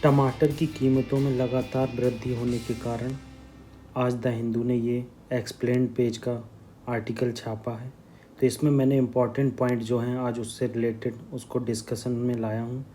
टमाटर की कीमतों में लगातार वृद्धि होने के कारण आज द हिंदू ने ये एक्सप्लेन्ड पेज का आर्टिकल छापा है। तो इसमें मैंने इम्पॉर्टेंट पॉइंट जो हैं आज उससे रिलेटेड उसको डिस्कशन में लाया हूँ।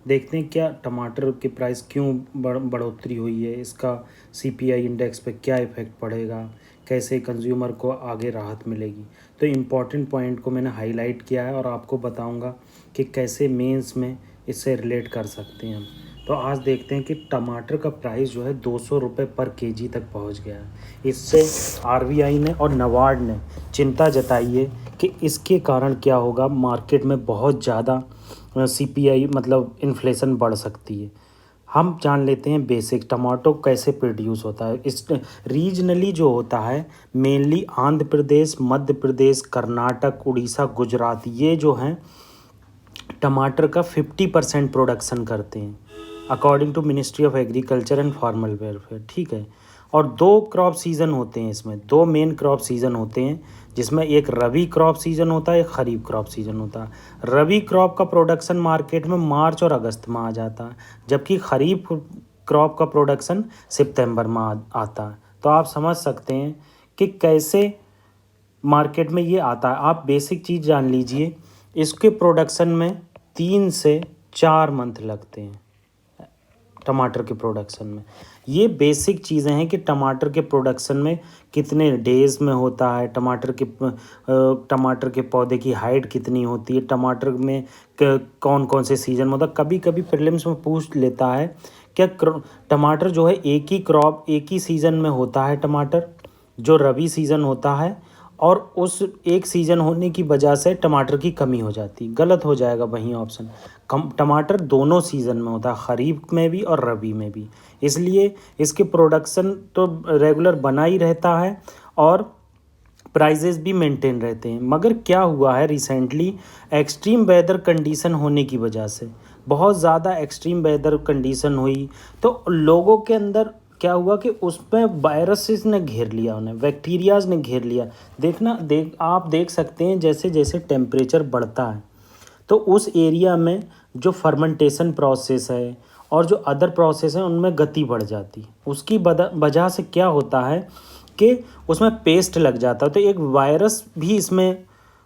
देखते हैं क्या टमाटर के प्राइस क्यों बढ़ोतरी हुई है, इसका सीपीआई इंडेक्स पे क्या इफ़ेक्ट पड़ेगा, कैसे कंज्यूमर को आगे राहत मिलेगी। तो इम्पॉर्टेंट पॉइंट को मैंने हाईलाइट किया है और आपको बताऊंगा कि कैसे मेंस में इससे रिलेट कर सकते हैं हम। तो आज देखते हैं कि टमाटर का प्राइस जो है 200 रुपये पर केजी तक पहुंच गया है। इससे आरबीआई ने और नाबार्ड ने चिंता जताई है कि इसके कारण क्या होगा, मार्केट में बहुत ज़्यादा सीपीआई मतलब इन्फ्लेशन बढ़ सकती है। हम जान लेते हैं बेसिक टमाटो कैसे प्रोड्यूस होता है। इस रीजनली जो होता है मेनली आंध्र प्रदेश, मध्य प्रदेश, कर्नाटक, उड़ीसा, गुजरात, ये जो हैं टमाटर का 50% प्रोडक्शन करते हैं according to ministry of agriculture and farmer welfare. ठीक है। और 2 क्रॉप सीज़न होते हैं इसमें, 2 मेन क्रॉप सीज़न होते हैं, जिसमें एक रबी क्रॉप सीज़न होता है, एक खरीफ क्रॉप सीज़न होता है। रबी क्रॉप का प्रोडक्शन मार्केट में मार्च और अगस्त में आ जाता है, जबकि खरीफ क्रॉप का प्रोडक्शन सितंबर में आता है। तो आप समझ सकते हैं कि कैसे मार्केट में ये आता है। आप बेसिक चीज़ जान लीजिए, इसके प्रोडक्शन में 3 से 4 मंथ लगते हैं टमाटर के प्रोडक्शन में। ये बेसिक चीज़ें हैं कि टमाटर के प्रोडक्शन में कितने डेज़ में होता है, टमाटर के पौधे की हाइट कितनी होती है, टमाटर में कौन कौन से सीज़न में होता है। कभी कभी प्रीलिम्स में पूछ लेता है क्या टमाटर जो है एक ही क्रॉप एक ही सीज़न में होता है, टमाटर जो रबी सीज़न होता है, और उस एक सीज़न होने की वजह से टमाटर की कमी हो जाती। गलत हो जाएगा वहीं ऑप्शन। टमाटर दोनों सीज़न में होता है, खरीफ में भी और रबी में भी, इसलिए इसके प्रोडक्शन तो रेगुलर बना ही रहता है और प्राइजेस भी मेंटेन रहते हैं। मगर क्या हुआ है रिसेंटली, एक्सट्रीम वेदर कंडीशन होने की वजह से, बहुत ज़्यादा एक्सट्रीम वेदर कंडीशन हुई तो लोगों के अंदर क्या हुआ कि उसमें वायरसेस ने घेर लिया, उन्हें बैक्टीरियाज ने घेर लिया। आप देख सकते हैं जैसे जैसे टेम्परेचर बढ़ता है तो उस एरिया में जो फर्मेंटेशन प्रोसेस है और जो अदर प्रोसेस है उनमें गति बढ़ जाती है। उसकी वजह से क्या होता है कि उसमें पेस्ट लग जाता है। तो एक वायरस भी इसमें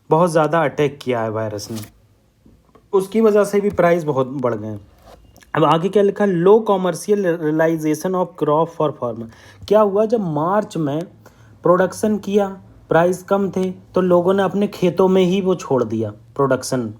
बहुत ज़्यादा अटैक किया है वायरस ने, उसकी वजह से भी प्राइस बहुत बढ़ गए। अब आगे क्या लिखा, low commercial realisation of crop for farmer. क्या हुआ, जब मार्च में प्रोडक्शन किया, प्राइस कम थे तो लोगों ने अपने खेतों में ही वो छोड़ दिया प्रोडक्शन,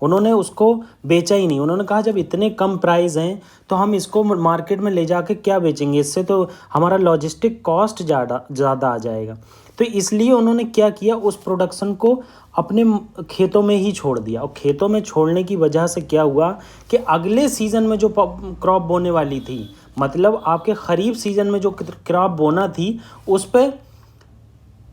उन्होंने उसको बेचा ही नहीं। उन्होंने कहा जब इतने कम प्राइस हैं तो हम इसको मार्केट में ले जाके क्या बेचेंगे, इससे तो हमारा लॉजिस्टिक कॉस्ट ज़्यादा आ जाएगा। तो इसलिए उन्होंने क्या किया, उस प्रोडक्शन को अपने खेतों में ही छोड़ दिया। और खेतों में छोड़ने की वजह से क्या हुआ कि अगले सीज़न में जो क्रॉप बोने वाली थी, मतलब आपके खरीफ सीज़न में जो क्रॉप बोना थी, उस पर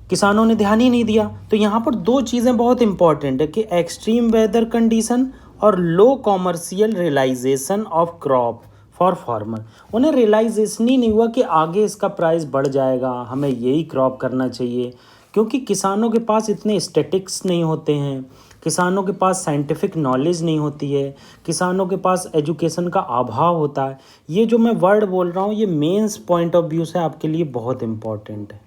किसानों ने ध्यान ही नहीं दिया। तो यहाँ पर 2 चीज़ें बहुत इंपॉर्टेंट है कि एक्सट्रीम वेदर कंडीशन और low commercial realisation of crop for farmer. उन्हें रियलाइजेशन ही नहीं हुआ कि आगे इसका प्राइस बढ़ जाएगा, हमें यही क्रॉप करना चाहिए, क्योंकि किसानों के पास इतने स्टैटिक्स नहीं होते हैं, किसानों के पास साइंटिफिक नॉलेज नहीं होती है, किसानों के पास एजुकेशन का अभाव होता है। ये जो मैं वर्ड बोल रहा हूँ ये मेंस पॉइंट ऑफ व्यू से आपके लिए बहुत इम्पॉर्टेंट है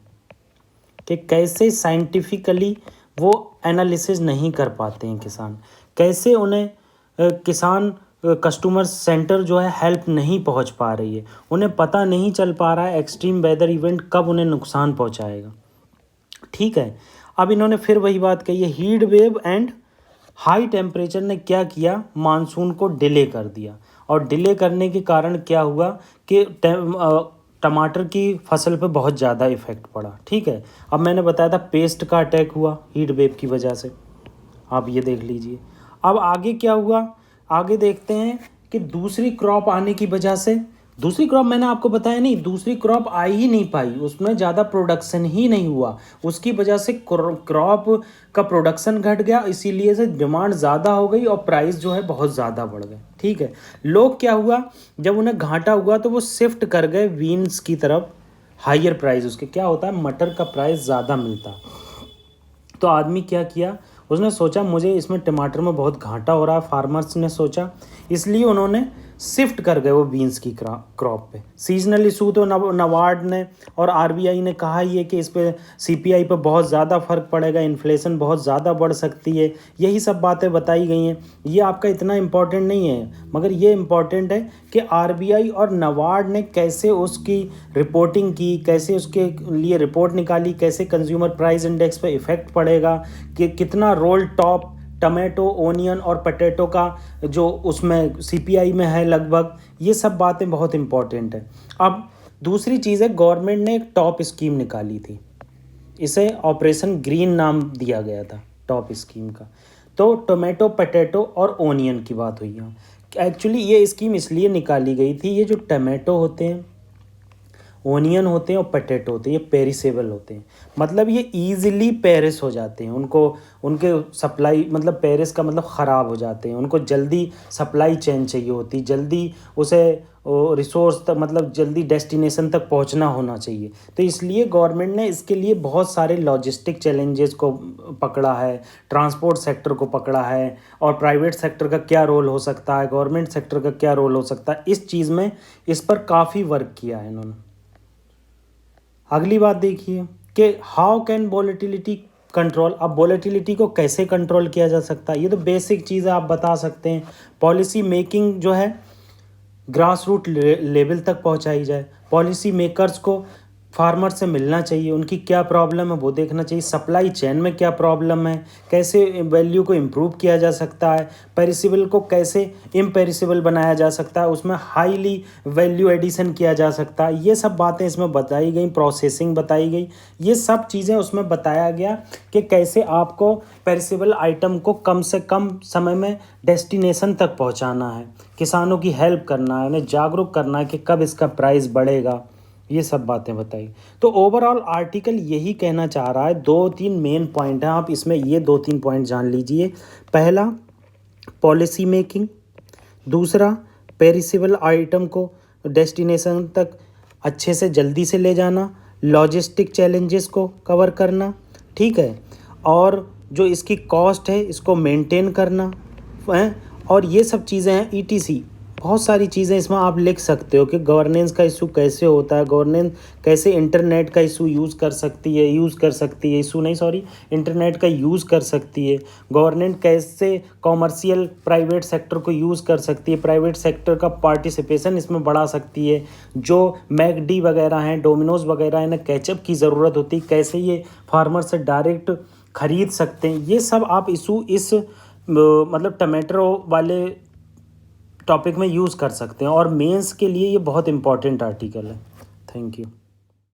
कि कैसे साइंटिफिकली वो एनालिसिस नहीं कर पाते हैं किसान, कैसे उन्हें किसान कस्टमर सेंटर जो है हेल्प नहीं पहुंच पा रही है, उन्हें पता नहीं चल पा रहा है एक्सट्रीम वेदर इवेंट कब उन्हें नुकसान पहुंचाएगा। ठीक है। अब इन्होंने फिर वही बात कही है, heat wave and high temperature ने क्या किया, मानसून को डिले कर दिया। और डिले करने के कारण क्या हुआ कि टमाटर की फसल पे बहुत ज़्यादा इफ़ेक्ट पड़ा। ठीक है। अब मैंने बताया था पेस्ट का अटैक हुआ हीट वेव की वजह से, आप ये देख लीजिए। अब आगे क्या हुआ, आगे देखते हैं कि दूसरी क्रॉप आने की वजह से, दूसरी क्रॉप मैंने आपको बताया नहीं, दूसरी क्रॉप आ ही नहीं पाई, उसमें ज़्यादा प्रोडक्शन ही नहीं हुआ, उसकी वजह से क्रॉप का प्रोडक्शन घट गया, इसीलिए से डिमांड ज़्यादा हो गई और प्राइस जो है बहुत ज़्यादा बढ़ गए। ठीक है। लोग क्या हुआ, जब उन्हें घाटा हुआ तो वो शिफ्ट कर गए बीन्स की तरफ, हायर प्राइस उसके क्या होता है, मटर का प्राइस ज़्यादा मिलता। तो आदमी क्या किया, उसने सोचा मुझे इसमें टमाटर में बहुत घाटा हो रहा है, फार्मर्स ने सोचा, इसलिए उन्होंने शिफ्ट कर गए वो बीन्स की क्रॉप पे। सीजनल इशू तो नाबार्ड ने और आरबीआई ने कहा ही है कि इस पे सीपीआई पे बहुत ज़्यादा फ़र्क पड़ेगा, इन्फ्लेशन बहुत ज़्यादा बढ़ सकती है, यही सब बातें बताई गई हैं। ये आपका इतना इम्पोर्टेंट नहीं है, मगर ये इम्पोर्टेंट है कि आरबीआई और नाबार्ड ने कैसे उसकी रिपोर्टिंग की, कैसे उसके लिए रिपोर्ट निकाली, कैसे कंज्यूमर प्राइस इंडेक्स पे इफ़ेक्ट पड़ेगा, कि कितना रोल टॉप टमाटो, ओनियन और पोटैटो का जो उसमें सीपीआई में है लगभग, ये सब बातें बहुत इम्पॉर्टेंट है। अब दूसरी चीज़ है, गवर्नमेंट ने एक टॉप स्कीम निकाली थी, इसे ऑपरेशन ग्रीन नाम दिया गया था टॉप स्कीम का। तो टोमेटो, पोटैटो और ओनियन की बात हुई यहाँ। एक्चुअली ये स्कीम इसलिए निकाली गई थी, ये जो टमाटो होते हैं, ओनियन होते हैं और पोटैटो होते हैं, ये पेरिसेबल होते हैं, मतलब ये ईजिली पेरिस हो जाते हैं, उनको उनके सप्लाई मतलब पेरिस का मतलब ख़राब हो जाते हैं, उनको जल्दी सप्लाई चेन चाहिए होती, जल्दी उसे रिसोर्स तक मतलब जल्दी डेस्टिनेशन तक पहुंचना होना चाहिए। तो इसलिए गवर्नमेंट ने इसके लिए बहुत सारे लॉजिस्टिक चैलेंजेस को पकड़ा है, ट्रांसपोर्ट सेक्टर को पकड़ा है, और प्राइवेट सेक्टर का क्या रोल हो सकता है, गवर्नमेंट सेक्टर का क्या रोल हो सकता है, इस चीज़ में इस पर काफ़ी वर्क किया है इन्होंने। अगली बात देखिए कि हाउ कैन वोलेटिलिटी कंट्रोल। अब वोलेटिलिटी को कैसे कंट्रोल किया जा सकता है, ये तो बेसिक चीज़ है, आप बता सकते हैं। पॉलिसी मेकिंग जो है ग्रास रूट लेवल तक पहुंचाई जाए, पॉलिसी मेकर्स को फार्मर से मिलना चाहिए, उनकी क्या प्रॉब्लम है वो देखना चाहिए, सप्लाई चेन में क्या प्रॉब्लम है, कैसे वैल्यू को इम्प्रूव किया जा सकता है, पेरिसेबल को कैसे इम्पेरिसेबल बनाया जा सकता है, उसमें हाईली वैल्यू एडिशन किया जा सकता है, ये सब बातें इसमें बताई गई, प्रोसेसिंग बताई गई, ये सब चीज़ें उसमें बताया गया कि कैसे आपको पेरिसेबल आइटम को कम से कम समय में डेस्टिनेशन तक पहुंचाना है, किसानों की हेल्प करना है, उन्हें जागरूक करना है कि कब इसका प्राइस बढ़ेगा, ये सब बातें बताई। तो ओवरऑल आर्टिकल यही कहना चाह रहा है, 2-3 मेन पॉइंट हैं, आप इसमें ये 2-3 पॉइंट जान लीजिए। पहला, पॉलिसी मेकिंग। दूसरा, पेरिसेबल आइटम को डेस्टिनेशन तक अच्छे से जल्दी से ले जाना, लॉजिस्टिक चैलेंजेस को कवर करना, ठीक है, और जो इसकी कॉस्ट है इसको मेंटेन करना है, और ये सब चीज़ें हैं ईटीसी। बहुत सारी चीज़ें इसमें आप लिख सकते हो कि गवर्नेंस का इशू कैसे होता है, गवर्नेंस कैसे इंटरनेट का इशू यूज़ कर सकती है, इशू नहीं सॉरी, इंटरनेट का यूज़ कर सकती है, गवर्नमेंट कैसे कॉमर्शियल प्राइवेट सेक्टर को यूज़ कर सकती है, प्राइवेट सेक्टर का पार्टिसिपेशन इसमें बढ़ा सकती है, जो मैकडी वगैरह हैं, डोमिनोज वगैरह हैं, इन्हें कैचअप की ज़रूरत होती है, कैसे ये फार्मर से डायरेक्ट ख़रीद सकते हैं, ये सब आप इशू इस मतलब टमाटो वाले टॉपिक में यूज़ कर सकते हैं, और मेंस के लिए ये बहुत इंपॉर्टेंट आर्टिकल है। Thank you.